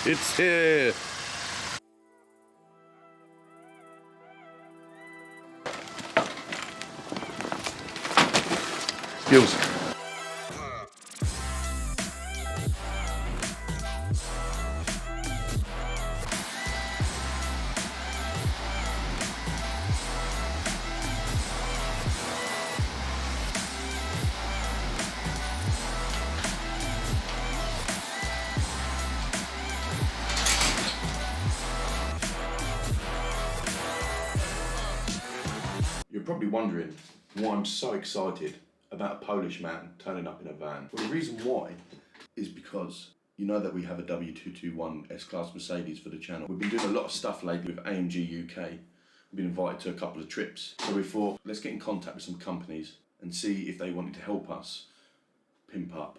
It's here. Skills. You're probably wondering why I'm so excited about a Polish man turning up in a van. Well, the reason why is because you know that we have a W221 S-Class Mercedes for the channel. We've been doing a lot of stuff lately with AMG UK. We've been invited to a couple of trips. So we thought, let's get in contact with some companies and see if they wanted to help us pimp up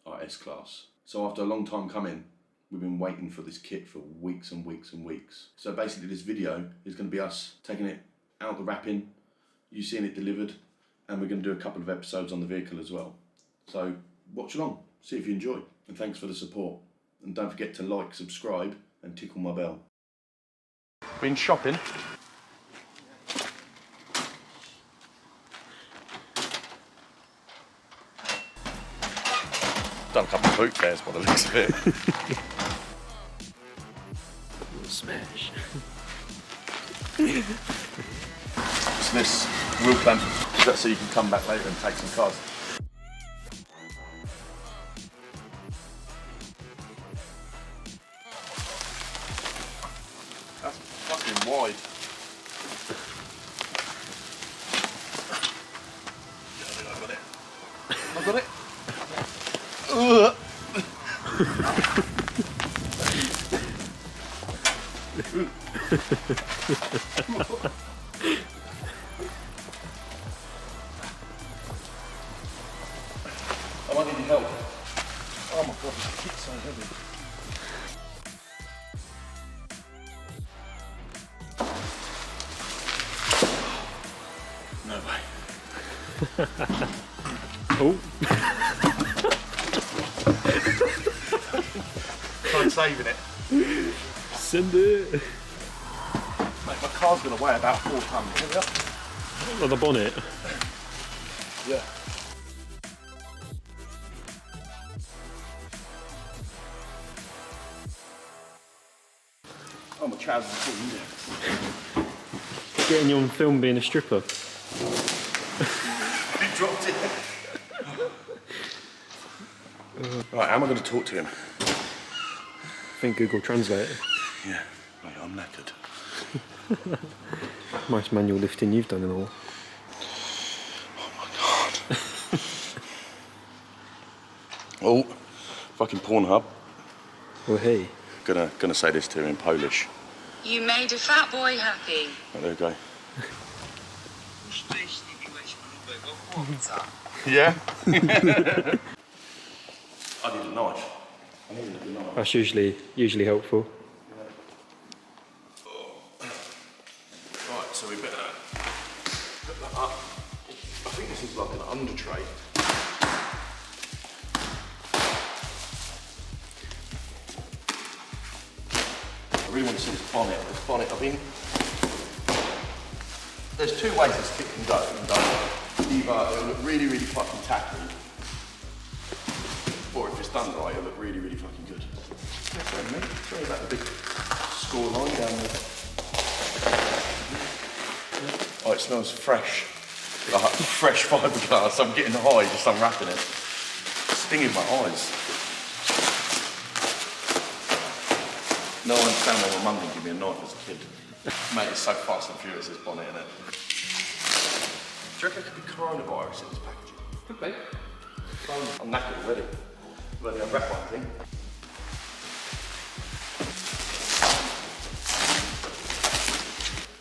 our S-Class. So after a long time coming, we've been waiting for this kit for weeks and weeks and weeks. So basically this video is going to be us taking it out the wrapping, you seeing it delivered, and we're going to do a couple of episodes on the vehicle as well. So watch along, see if you enjoy, and thanks for the support. And don't forget to like, subscribe, and tickle my bell. Been shopping? Done a couple of boot tears by the looks of it. Smash. So this wheel clamp, is that so you can come back later and take some cars? That's fucking wide. I got it. I got it. I might need your help. Oh my god, this kit's so heavy. No way. Oh. Try saving it. Send it. Mate, my car's gonna weigh about 4 tons. Here we are. On the bonnet. Yeah. Oh, my trousers are full in there. Getting you on film being a stripper. He dropped it. Right, how am I going to talk to him? I think Google Translate. Yeah, mate, I'm knackered. Most manual lifting you've done in all. Oh my god. Oh, fucking Pornhub. Well, hey. Gonna say this to him in Polish. You made a fat boy happy. Right, there we go. Yeah? I need a knife. I need a knife. That's usually helpful. Right, so we better put that up. I think this is like an under tray. I really want to see this bonnet. This bonnet, there's 2 ways this kit can go. Either it'll look really, really fucking tacky, or if it's done right, it'll look really, really fucking good. Sorry, mate. Sorry about the big score line down there. Oh, it smells fresh. Like fresh fiberglass. I'm getting high just unwrapping it. Stinging my eyes. No, I understand why my mum didn't give me a knife as a kid. Mate, it's so fast and furious, this bonnet, isn't it? Do you reckon there could be coronavirus in this packaging? Could be. I'm knackered already. Bloody unwrap one thing.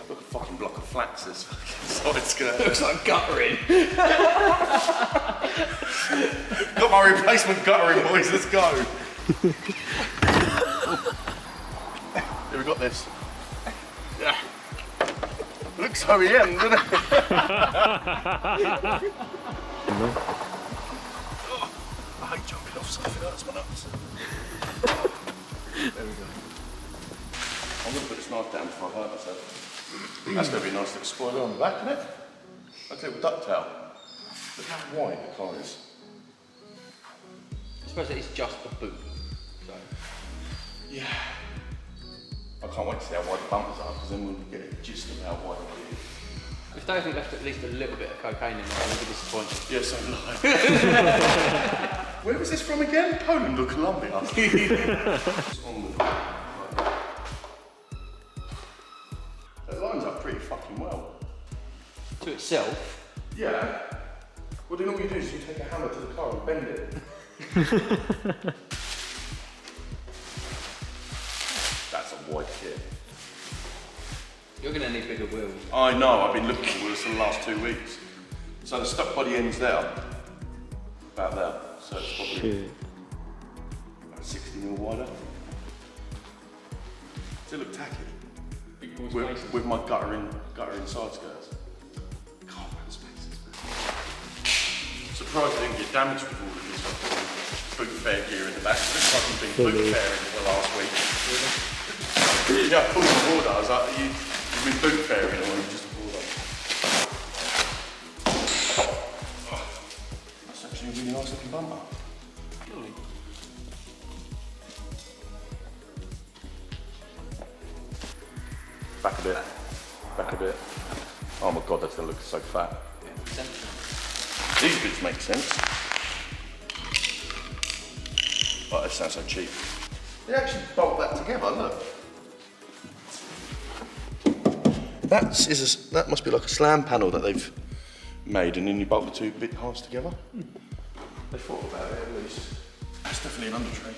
Look, a fucking block of flats, this fucking side skirt. Looks like guttering. Got my replacement guttering, boys, let's go. Here, we got this. Yeah. Looks OEM, doesn't it? I hate jumping off stuff, it hurts my nuts. knife down before I hurt myself. That's going to be a nice little spoiler on the back, isn't it? Like a little ducktail. Look how wide the car is. I suppose it is just a boot. So. Yeah. I can't wait to see how wide the bumpers are, because then we'll get a gist of how wide it is. If they haven't left at least a little bit of cocaine in there, I'm going to be disappointed. Yes, I'm lying. Where was this from again? Poland or Colombia? That lines up pretty fucking well. To itself. Yeah. Well, then all you do is you take a hammer to the car and bend it. That's a wide kit. You're going to need bigger wheels. I know, I've been looking for wheels for the last 2 weeks. So the stock body end's there, about there. So it's probably about 60 mil wider. Does it look tacky? Big boy spaces. With my guttering side skirts. God, man, spaces. Surprised I didn't get damaged with all of this boot fair gear in the back. This fucking been boot fairing for the last week. Yeah, I pulled the board out. I was like, you've been boot fairing or you just pulled up? That's actually a really nice looking bumper. Really? Back a bit. Back a bit. Oh my god, that's gonna look so fat. These bits make sense. Oh, that sounds so cheap. They actually bolt that together, look. That must be like a slam panel that they've made, and then you bolt the two bit halves together. They thought about it at least. That's definitely an undertray.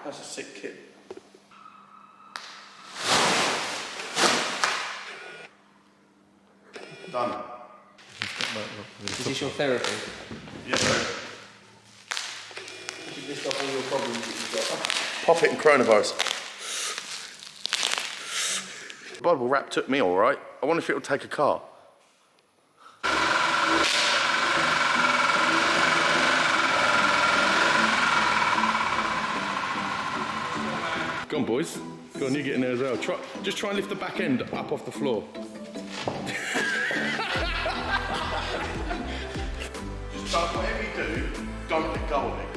That's a sick kit. Done. Is this your therapy? Yeah, bro. You should list off all your problems that you've got. Pop it and coronavirus. Bible wrap took me all right. I wonder if it'll take a car. Go on, boys. Go on, you get in there as well. Just try and lift the back end up off the floor. Just whatever you do, don't let go of it.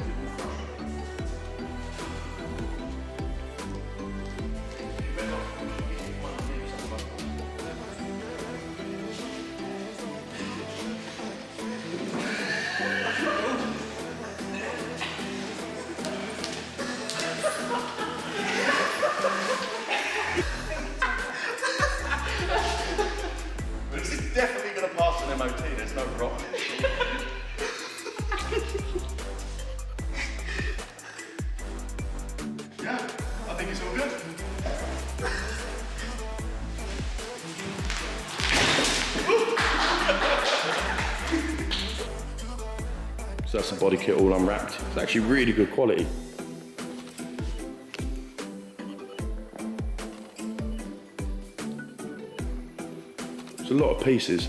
This is definitely going to pass an MOT, there's no rock. Yeah, I think it's all good. So that's the body kit all unwrapped. It's actually really good quality. It's a lot of pieces.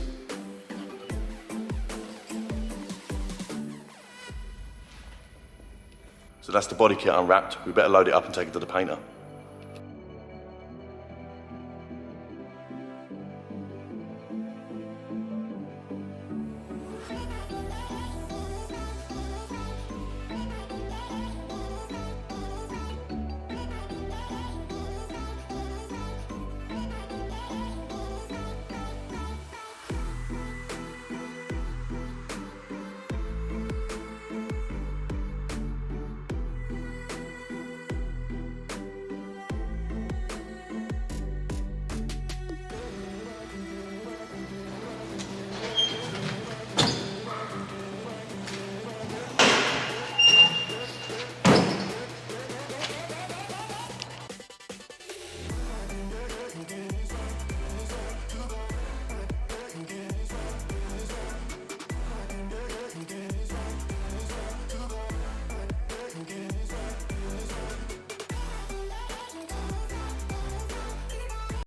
So that's the body kit unwrapped. We better load it up and take it to the painter.